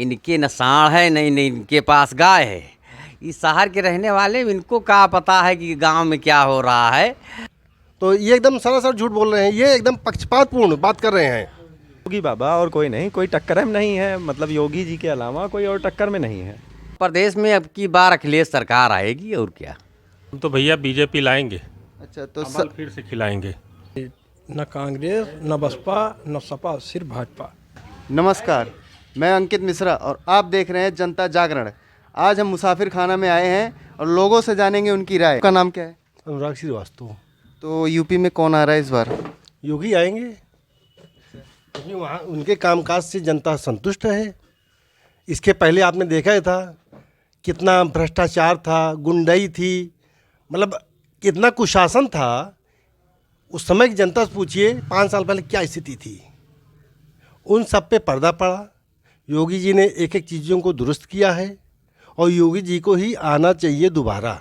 इनके न साँड़ है नहीं नहीं इनके पास गाय है। इस शहर के रहने वाले इनको क्या पता है कि गांव में क्या हो रहा है। तो ये एकदम सरासर झूठ बोल रहे हैं, ये एकदम पक्षपातपूर्ण बात कर रहे हैं। योगी बाबा और कोई नहीं, कोई टक्कर में नहीं है, मतलब योगी जी के अलावा कोई और टक्कर में नहीं है। प्रदेश में अब की बार अखिलेश सरकार आएगी और क्या। हम तो भैया बीजेपी लाएंगे, अच्छा तो कमल फिर से खिलाएंगे। न कांग्रेस न बसपा न सपा, सिर्फ भाजपा। नमस्कार, मैं अंकित मिश्रा और आप देख रहे हैं जनता जागरण। आज हम मुसाफिर खाना में आए हैं और लोगों से जानेंगे उनकी राय। का नाम क्या है? अनुराग श्रीवास्तव। तो यूपी में कौन आ रहा है इस बार? योगी आएंगे क्योंकि वहाँ उनके कामकाज से जनता संतुष्ट है। इसके पहले आपने देखा ही था कितना भ्रष्टाचार था, गुंडाई थी, मतलब कितना कुशासन था। उस समय की जनता से पूछिए 5 साल पहले क्या स्थिति थी। उन सब पे पर्दा पड़ा। योगी जी ने एक एक चीज़ों को दुरुस्त किया है और योगी जी को ही आना चाहिए दोबारा।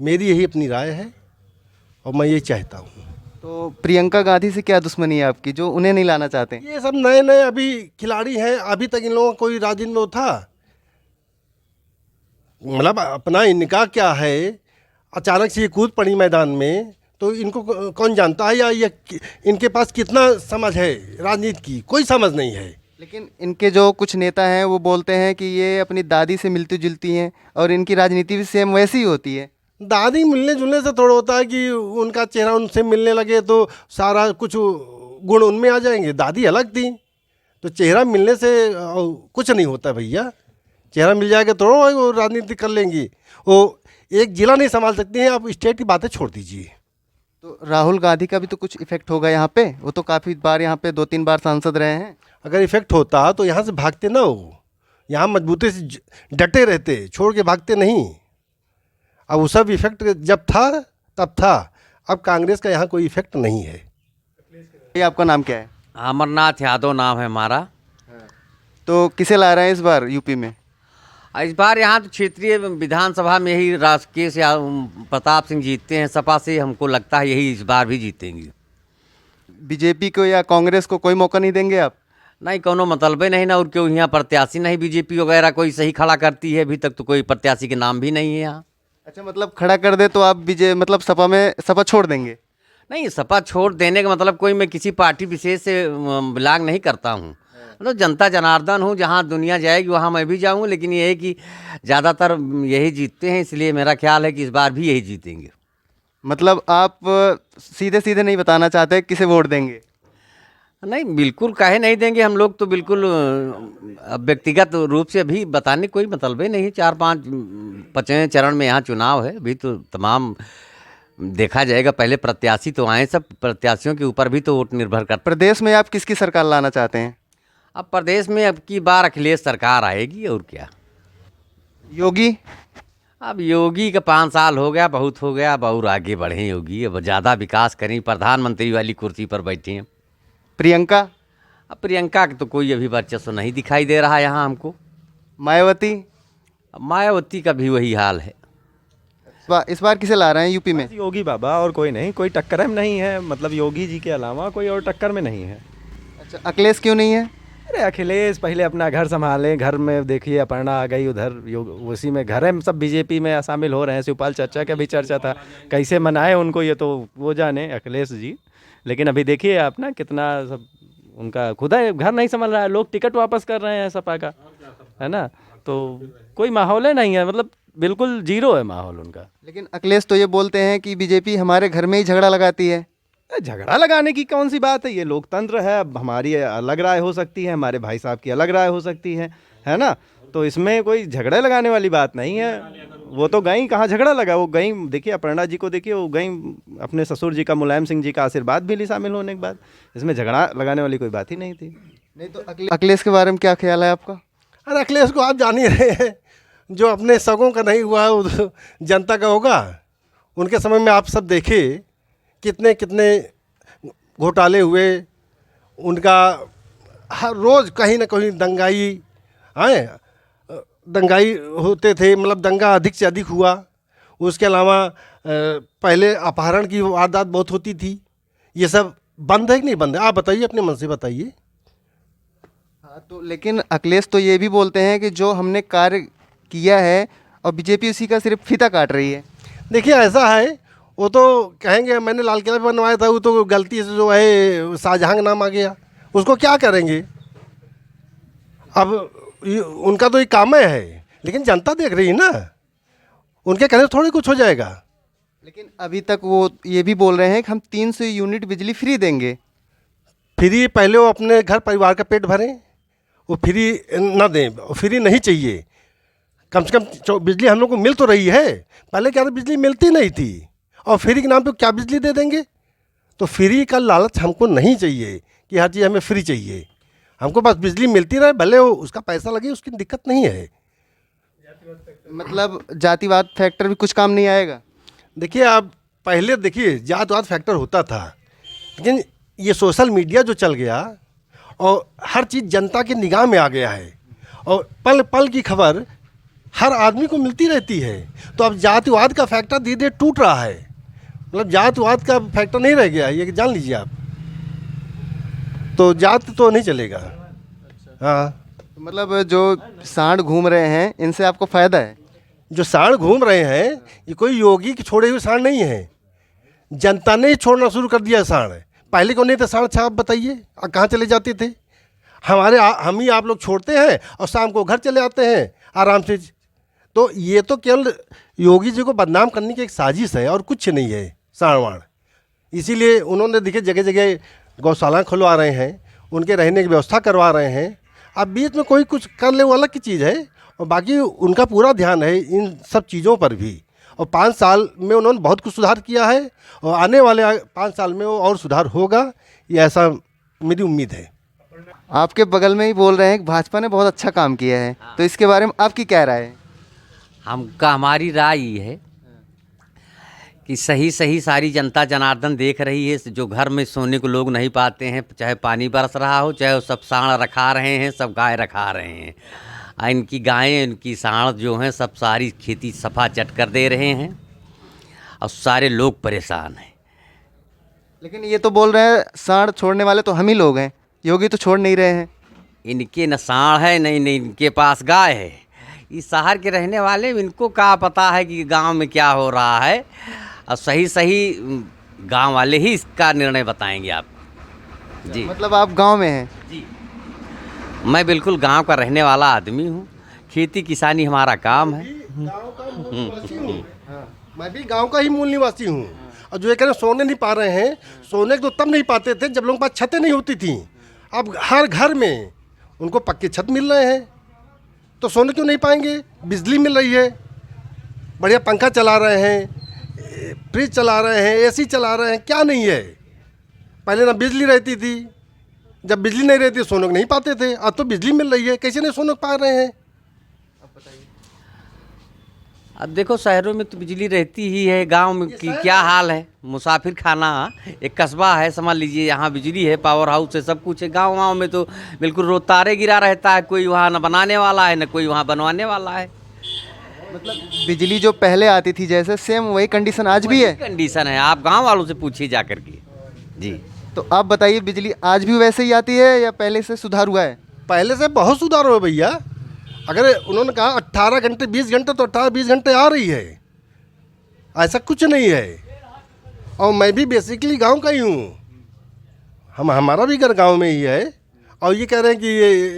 मेरी यही अपनी राय है और मैं ये चाहता हूँ। तो प्रियंका गांधी से क्या दुश्मनी है आपकी जो उन्हें नहीं लाना चाहते? ये सब नए नए अभी खिलाड़ी हैं, अभी तक इन लोगों का कोई राजनीति में था, मतलब अपना इनका क्या है, अचानक से ये कूद पड़ी मैदान में, तो इनको कौन जानता है या ये इनके पास कितना समझ है राजनीति की? कोई समझ नहीं है। लेकिन इनके जो कुछ नेता हैं वो बोलते हैं कि ये अपनी दादी से मिलती जुलती हैं और इनकी राजनीति भी सेम वैसी ही होती है। दादी मिलने जुलने से थोड़ा होता है कि उनका चेहरा उनसे मिलने लगे तो सारा कुछ गुण उनमें आ जाएंगे। दादी अलग थी, तो चेहरा मिलने से कुछ नहीं होता भैया। चेहरा मिल जाएगा तो वो राजनीति कर लेंगी। वो एक जिला नहीं संभाल सकती हैं, आप स्टेट की बातें छोड़ दीजिए। तो राहुल गांधी का भी तो कुछ इफेक्ट होगा यहाँ पे, वो तो काफ़ी बार यहाँ पे 2-3 बार सांसद रहे हैं। अगर इफेक्ट होता तो यहाँ से भागते ना हो, यहाँ मजबूती से डटे रहते, छोड़ के भागते नहीं। अब वो सब इफेक्ट जब था तब था, अब कांग्रेस का यहाँ कोई इफेक्ट नहीं है। ये आपका नाम क्या है? अमरनाथ यादव नाम है हमारा। तो किसे ला रहे हैं इस बार यूपी में? इस बार यहाँ तो क्षेत्रीय विधानसभा में यही राकेश या प्रताप सिंह जीतते हैं। सपा से हमको लगता है यही इस बार भी जीतेंगे। बीजेपी को या कांग्रेस को कोई मौका नहीं देंगे आप? नहीं, कोनो मतलबे नहीं ना, और क्यों यहाँ प्रत्याशी नहीं बीजेपी वगैरह कोई सही खड़ा करती है। अभी तक तो कोई प्रत्याशी के नाम भी नहीं है यहाँ। अच्छा, मतलब खड़ा कर दे तो आप मतलब सपा छोड़ देंगे? नहीं, सपा छोड़ देने का मतलब कोई मैं किसी पार्टी विशेष से बिलोंग नहीं करता हूँ। मतलब जनता जनार्दन हूँ, जहाँ दुनिया जाएगी वहाँ मैं भी जाऊँ। लेकिन ये है कि ज़्यादातर यही जीतते हैं, इसलिए मेरा ख्याल है कि इस बार भी यही जीतेंगे। मतलब आप सीधे सीधे नहीं बताना चाहते किसे वोट देंगे? नहीं, बिल्कुल काहे नहीं देंगे। हम लोग तो बिल्कुल व्यक्तिगत रूप से अभी बताने कोई मतलब ही नहीं है। 4-5 चरण में यहाँ चुनाव है, अभी तो तमाम देखा जाएगा। पहले प्रत्याशी तो आए, सब प्रत्याशियों के ऊपर भी तो वोट निर्भर करता। प्रदेश में आप किसकी सरकार लाना चाहते हैं? अब प्रदेश में अब की बार अखिलेश सरकार आएगी और क्या। योगी? अब योगी का 5 साल हो गया, बहुत हो गया। अब और आगे बढ़ें योगी, अब ज़्यादा विकास करें, प्रधानमंत्री वाली कुर्सी पर बैठे हैं। प्रियंका? अब प्रियंका का तो कोई अभी वर्चस्व नहीं दिखाई दे रहा है यहाँ हमको। मायावती? अब मायावती का भी वही हाल है। इस बार किसे ला रहे हैं यूपी में? योगी बाबा और कोई नहीं, कोई टक्कर में नहीं है, मतलब योगी जी के अलावा कोई और टक्कर में नहीं है। अच्छा, अखिलेश क्यों नहीं है? अरे अखिलेश पहले अपना घर संभालें। घर में देखिए अपर्णा आ गई, उधर उसी में घर है, सब बीजेपी में शामिल हो रहे हैं। शिवपाल चर्चा का भी चर्चा था, कैसे मनाए उनको ये तो वो जाने अखिलेश जी। लेकिन अभी देखिए आप ना कितना सब उनका खुदा घर नहीं संभल रहा है। लोग टिकट वापस कर रहे हैं सपा का, है ना। तो कोई माहौल ही नहीं है, मतलब बिल्कुल जीरो है माहौल उनका। लेकिन अखिलेश तो ये बोलते हैं कि बीजेपी हमारे घर में ही झगड़ा लगाती है। झगड़ा लगाने की कौन सी बात है, ये लोकतंत्र है। अब हमारी अलग राय हो सकती है, हमारे भाई साहब की अलग राय हो सकती है ना। तो इसमें कोई झगड़े लगाने वाली बात नहीं है। वो तो गई, कहाँ झगड़ा लगा, वो गई। देखिए अपर्णा जी को देखिए, वो गई अपने ससुर जी का, मुलायम सिंह जी का आशीर्वाद भी ली शामिल होने के बाद। इसमें झगड़ा लगाने वाली कोई बात ही नहीं थी। नहीं तो अखिलेश के बारे में क्या ख्याल है आपका? अरे अखिलेश को आप जान ही रहे हैं, जो अपने सगों का नहीं हुआ वो जनता का होगा। उनके समय में आप सब देखे कितने कितने घोटाले हुए। उनका हर रोज़ कहीं ना कहीं दंगाई होते थे, मतलब दंगा अधिक से अधिक हुआ। उसके अलावा पहले अपहरण की वारदात बहुत होती थी। ये सब बंद है कि नहीं बंद है? आप बताइए, अपने मन से बताइए। हाँ, तो लेकिन अखिलेश तो ये भी बोलते हैं कि जो हमने कार्य किया है और बीजेपी उसी का सिर्फ फीता काट रही है। देखिए ऐसा है, वो तो कहेंगे मैंने लाल किला भी बनवाया था, वो तो गलती से जो है शाहजहां का नाम आ गया, उसको क्या करेंगे। अब उनका तो ये काम है, लेकिन जनता देख रही है ना, उनके कहने से थोड़ी कुछ हो जाएगा। लेकिन अभी तक वो ये भी बोल रहे हैं कि हम 300 यूनिट बिजली फ्री देंगे। फ्री पहले वो अपने घर परिवार का पेट भरें, वो फ्री ना दें, फ्री नहीं चाहिए। कम से कम बिजली हम लोग को मिल तो रही है, पहले क्या था बिजली मिलती नहीं थी, और फ्री के नाम पे क्या बिजली दे देंगे। तो फ्री का लालच हमको नहीं चाहिए कि हर चीज़ हमें फ्री चाहिए, हमको बस बिजली मिलती रहे, भले वो उसका पैसा लगे, उसकी दिक्कत नहीं है। मतलब जातिवाद फैक्टर भी कुछ काम नहीं आएगा। देखिए आप पहले देखिए जातवाद फैक्टर होता था, लेकिन ये सोशल मीडिया जो चल गया और हर चीज़ जनता की निगाह में आ गया है, और पल पल की खबर हर आदमी को मिलती रहती है। तो अब जातिवाद का फैक्टर धीरे धीरे टूट रहा है, मतलब जातिवाद का फैक्टर नहीं रह गया, ये जान लीजिए आप। तो जात तो नहीं चलेगा। हाँ, तो मतलब जो सांड घूम रहे हैं इनसे आपको फ़ायदा है। जो सांड घूम रहे हैं ये कोई योगी के छोड़े हुए सांड नहीं है, जनता ने ही छोड़ना शुरू कर दिया सांड। पहले कौन नहीं थे सांड, आप बताइए कहाँ चले जाते थे। हम ही आप लोग छोड़ते हैं और शाम को घर चले आते हैं आराम से। तो ये तो केवल योगी जी को बदनाम करने की एक साजिश है और कुछ नहीं है सांडवाण। इसीलिए उन्होंने देखिए जगह जगह गौशाला खुलवा रहे हैं, उनके रहने की व्यवस्था करवा रहे हैं। अब बीच में कोई कुछ कर ले वो अलग की चीज़ है, और बाकी उनका पूरा ध्यान है इन सब चीज़ों पर भी। और 5 साल में उन्होंने बहुत कुछ सुधार किया है, और आने वाले 5 साल में वो और सुधार होगा, ये ऐसा मेरी उम्मीद है। आपके बगल में ही बोल रहे हैं कि भाजपा ने बहुत अच्छा काम किया है, तो इसके बारे में आपकी क्या राय है? हमारी राय ये है कि सही सारी जनता जनार्दन देख रही है। जो घर में सोने को लोग नहीं पाते हैं, चाहे पानी बरस रहा हो, चाहे वो सब सांड रखा रहे हैं, सब गाय रखा रहे हैं। इनकी गायें, इनकी सांड जो हैं सब सारी खेती सफा चट कर दे रहे हैं, और सारे लोग परेशान हैं। लेकिन ये तो बोल रहे हैं सांड छोड़ने वाले तो हम ही लोग हैं, योगी तो छोड़ नहीं रहे हैं। इनके न सांड है, नहीं इनके पास गाय है। इस शहर के रहने वाले, इनको क्या पता है कि गांव में क्या हो रहा है। और सही गांव वाले ही इसका निर्णय बताएंगे आपको। जी, मतलब आप गांव में हैं? जी, मैं बिल्कुल गांव का रहने वाला आदमी हूँ। खेती किसानी हमारा काम है। गाँव का मूल निवासी हूँ, मैं भी गाँव का ही मूल निवासी हूँ। और जो ये कह रहे सोने नहीं पा रहे हैं, सोने को तो तब नहीं पाते थे जब लोगों के पास छतें नहीं होती थी। अब हर घर में उनको पक्के छत मिल रहे हैं, तो सोने क्यों नहीं पाएंगे। बिजली मिल रही है, बढ़िया पंखा चला रहे हैं, फ्रिज चला रहे हैं, एसी चला रहे हैं, क्या नहीं है। पहले ना बिजली रहती थी, जब बिजली नहीं रहती सोने को नहीं पाते थे। अब तो बिजली मिल रही है, कैसे नहीं सोने को पा रहे हैं। अब देखो शहरों में तो बिजली रहती ही है, गांव में की क्या हाल है। मुसाफिर खाना एक कस्बा है, समझ लीजिए, यहाँ बिजली है, पावर हाउस है, सब कुछ है। गाँव में तो बिल्कुल रोज तारे गिरा रहता है, कोई वहाँ न बनाने वाला है न कोई वहाँ बनवाने वाला है। मतलब बिजली जो पहले आती थी जैसे सेम वही कंडीशन आज भी है? कंडीशन है, आप गाँव वालों से पूछिए जा कर के। जी, तो आप बताइए बिजली आज भी वैसे ही आती है या पहले से सुधार हुआ है? पहले से बहुत सुधार हुआ भैया। अगर उन्होंने कहा 18 घंटे 20 घंटे, तो 18-20 घंटे आ रही है, ऐसा कुछ नहीं है। और मैं भी बेसिकली गांव का ही हूँ, हमारा भी घर गांव में ही है। और ये कह रहे हैं कि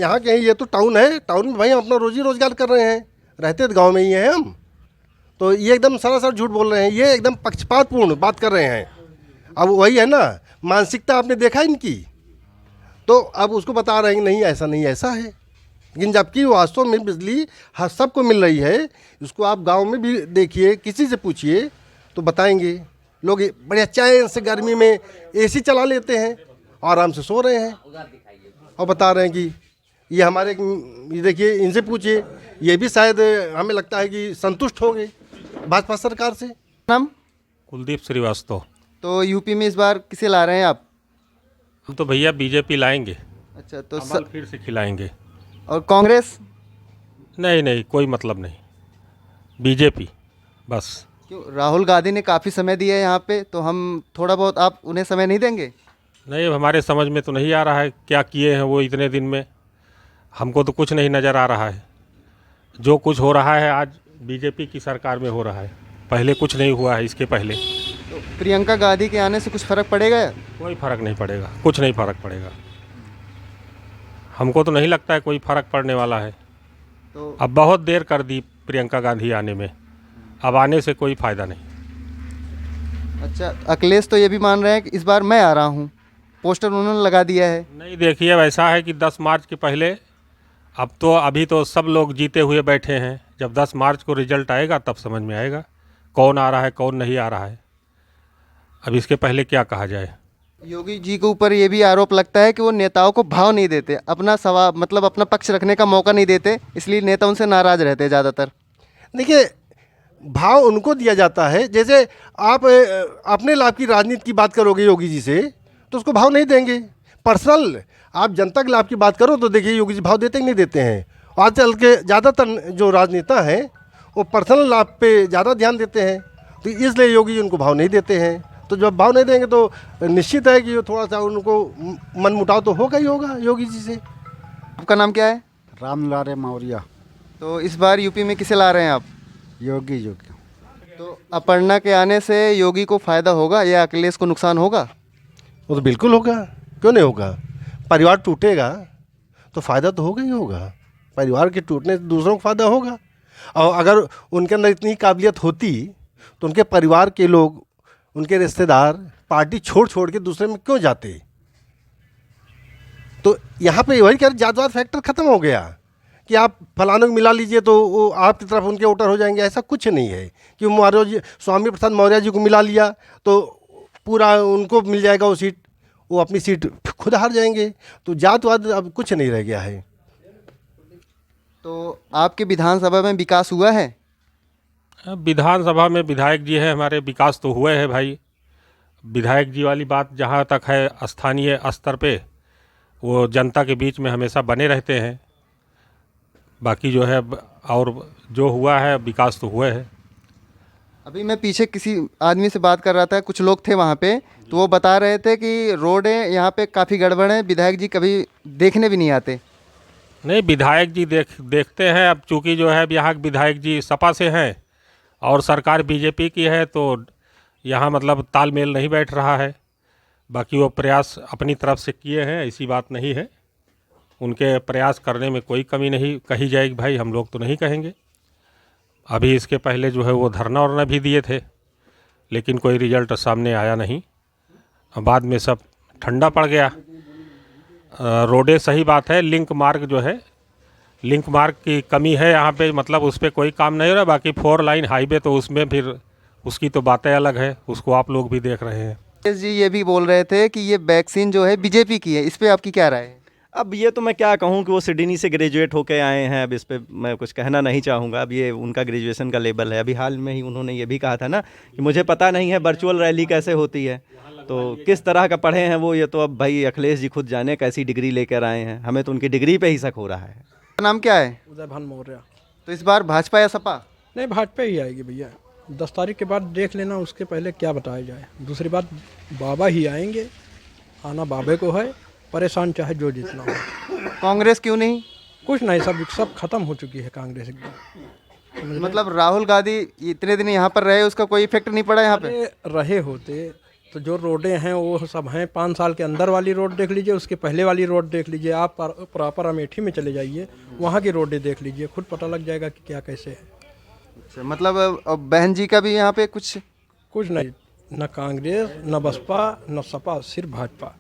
यहाँ के ये तो टाउन है, टाउन में भाई हम अपना रोजी रोजगार कर रहे हैं, रहते तो गाँव में ही हैं हम। तो ये एकदम सरासर झूठ बोल रहे हैं, ये एकदम पक्षपातपूर्ण बात कर रहे हैं। अब वही है ना, मानसिकता आपने देखा इनकी, तो अब उसको बता रहे हैं कि नहीं ऐसा नहीं ऐसा है। लेकिन जबकि वास्तव में बिजली हर सबको मिल रही है। इसको आप गांव में भी देखिए, किसी से पूछिए तो बताएंगे। लोग बढ़िया चैन से गर्मी में एसी चला लेते हैं, आराम से सो रहे हैं, और बता रहे हैं कि ये हमारे, ये देखिए इनसे पूछिए, ये भी शायद हमें लगता है कि संतुष्ट होंगे भाजपा सरकार से। नाम? कुलदीप श्रीवास्तव। तो यूपी में इस बार किसे ला रहे हैं आप? हम तो भैया बीजेपी लाएंगे, अच्छा, तो कमल फिर से खिलाएंगे। और कांग्रेस? नहीं कोई मतलब नहीं, बीजेपी बस। क्यों, राहुल गांधी ने काफ़ी समय दिया है यहाँ पे, तो हम थोड़ा बहुत, आप उन्हें समय नहीं देंगे? नहीं, हमारे समझ में तो नहीं आ रहा है क्या किए हैं वो इतने दिन में। हमको तो कुछ नहीं नज़र आ रहा है। जो कुछ हो रहा है आज बीजेपी की सरकार में हो रहा है, पहले कुछ नहीं हुआ है इसके पहले। तो प्रियंका गांधी के आने से कुछ फ़र्क पड़ेगा? कोई फ़र्क नहीं पड़ेगा, कुछ नहीं फ़र्क पड़ेगा। हमको तो नहीं लगता है कोई फ़र्क पड़ने वाला है। तो अब बहुत देर कर दी प्रियंका गांधी आने में, अब आने से कोई फ़ायदा नहीं। अच्छा, अखिलेश तो ये भी मान रहे हैं कि इस बार मैं आ रहा हूँ, पोस्टर उन्होंने लगा दिया है। नहीं, देखिए वैसा है कि 10 मार्च के पहले अभी तो सब लोग जीते हुए बैठे हैं। जब 10 मार्च को रिजल्ट आएगा तब समझ में आएगा कौन आ रहा है कौन नहीं आ रहा है। अब इसके पहले क्या कहा जाए। योगी जी के ऊपर ये भी आरोप लगता है कि वो नेताओं को भाव नहीं देते, अपना सवाल मतलब अपना पक्ष रखने का मौका नहीं देते, इसलिए नेता उनसे नाराज़ रहते हैं ज़्यादातर। देखिए, भाव उनको दिया जाता है। जैसे आप अपने लाभ की राजनीति की बात करोगे योगी जी से तो उसको भाव नहीं देंगे। पर्सनल आप जनता के लाभ की बात करो तो देखिए योगी जी भाव देते ही नहीं देते हैं। आजकल के ज़्यादातर जो राजनेता हैं वो पर्सनल लाभ पे ज़्यादा ध्यान देते हैं, तो इसलिए योगी जी उनको भाव नहीं देते हैं। तो जब भाव नहीं देंगे तो निश्चित है कि थोड़ा सा उनको मन मुटाव तो होगा ही होगा योगी जी से। आपका नाम क्या है? रामलारे मौर्य। तो इस बार यूपी में किसे ला रहे हैं आप? योगी योगी। तो अपर्णा के आने से योगी को फ़ायदा होगा या अखिलेश को नुकसान होगा? वो तो बिल्कुल होगा, क्यों नहीं होगा। परिवार टूटेगा तो फ़ायदा तो होगा ही होगा। परिवार के टूटने से दूसरों को फ़ायदा होगा। और अगर उनके अंदर इतनी काबिलियत होती तो उनके परिवार के लोग, उनके रिश्तेदार पार्टी छोड़ के दूसरे में क्यों जाते। तो यहाँ पे वही कह जातवाद फैक्टर ख़त्म हो गया कि आप फलानों को मिला लीजिए तो वो आपकी तरफ उनके वोटर हो जाएंगे। ऐसा कुछ नहीं है कि मौर्य जी, स्वामी प्रसाद मौर्य जी को मिला लिया तो पूरा उनको मिल जाएगा वो सीट, वो अपनी सीट खुद हार जाएंगे। तो जातवाद अब कुछ नहीं रह गया है। तो आपके विधानसभा में विकास हुआ है? विधानसभा में विधायक जी है हमारे, विकास तो हुए हैं भाई। विधायक जी वाली बात जहाँ तक है स्थानीय स्तर पे वो जनता के बीच में हमेशा बने रहते हैं। बाकी जो है और जो हुआ है विकास तो हुए हैं। अभी मैं पीछे किसी आदमी से बात कर रहा था, कुछ लोग थे वहाँ पे, तो वो बता रहे थे कि रोडें यहाँ पे काफ़ी गड़बड़ हैं, विधायक जी कभी देखने भी नहीं आते। नहीं, विधायक जी देखते हैं। अब चूँकि जो है यहाँ के विधायक जी सपा से हैं और सरकार बीजेपी की है तो यहाँ मतलब तालमेल नहीं बैठ रहा है। बाकी वो प्रयास अपनी तरफ से किए हैं, ऐसी बात नहीं है। उनके प्रयास करने में कोई कमी नहीं कही जाएगी भाई, हम लोग तो नहीं कहेंगे। अभी इसके पहले जो है वो धरना वरना भी दिए थे लेकिन कोई रिजल्ट सामने आया नहीं। बाद में सब ठंडा पड़ गया। रोडें सही बात है, लिंक मार्ग जो है, लिंक मार्ग की कमी है यहाँ पे, मतलब उस पर कोई काम नहीं हो रहा। बाकी 4 लाइन हाईवे तो उसमें फिर उसकी तो बातें अलग है, उसको आप लोग भी देख रहे हैं। जी ये भी बोल रहे थे कि ये वैक्सीन जो है बीजेपी की है, इस पे आपकी क्या राय है? अब ये तो मैं क्या कहूँ कि वो सिडनी से ग्रेजुएट होके आए हैं, अब इस पे मैं कुछ कहना नहीं चाहूँगा। अब ये उनका ग्रेजुएशन का लेवल है। अभी हाल में ही उन्होंने ये भी कहा था ना कि मुझे पता नहीं है वर्चुअल रैली कैसे होती है, तो किस तरह का पढ़े हैं वो, ये तो अब भाई अखिलेश जी खुद जाने कैसी डिग्री लेकर आए हैं। हमें तो उनकी डिग्री पे ही शक हो रहा है। आपका नाम क्या है? उदय भान मौर्य। तो इस बार भाजपा या सपा? नहीं, भाजपा ही आएगी भैया। 10 तारीख के बाद देख लेना, उसके पहले क्या बताया जाए। दूसरी बात, बाबा ही आएंगे, आना बाबे को है, परेशान चाहे जो जितना हो। कांग्रेस क्यों नहीं? कुछ नहीं, सब खत्म हो चुकी है कांग्रेस एकदम। मतलब राहुल गांधी इतने दिन यहाँ पर रहे, उसका कोई इफेक्ट नहीं पड़ा यहाँ पे? अरे रहे होते तो जो रोडें हैं वो सब हैं। 5 साल के अंदर वाली रोड देख लीजिए, उसके पहले वाली रोड देख लीजिए। आप प्रॉपर अमेठी में चले जाइए, वहाँ की रोडें देख लीजिए, खुद पता लग जाएगा कि क्या कैसे है। अच्छा, मतलब अब बहन जी का भी यहाँ पे कुछ कुछ नहीं, न कांग्रेस न बसपा न सपा, सिर्फ भाजपा।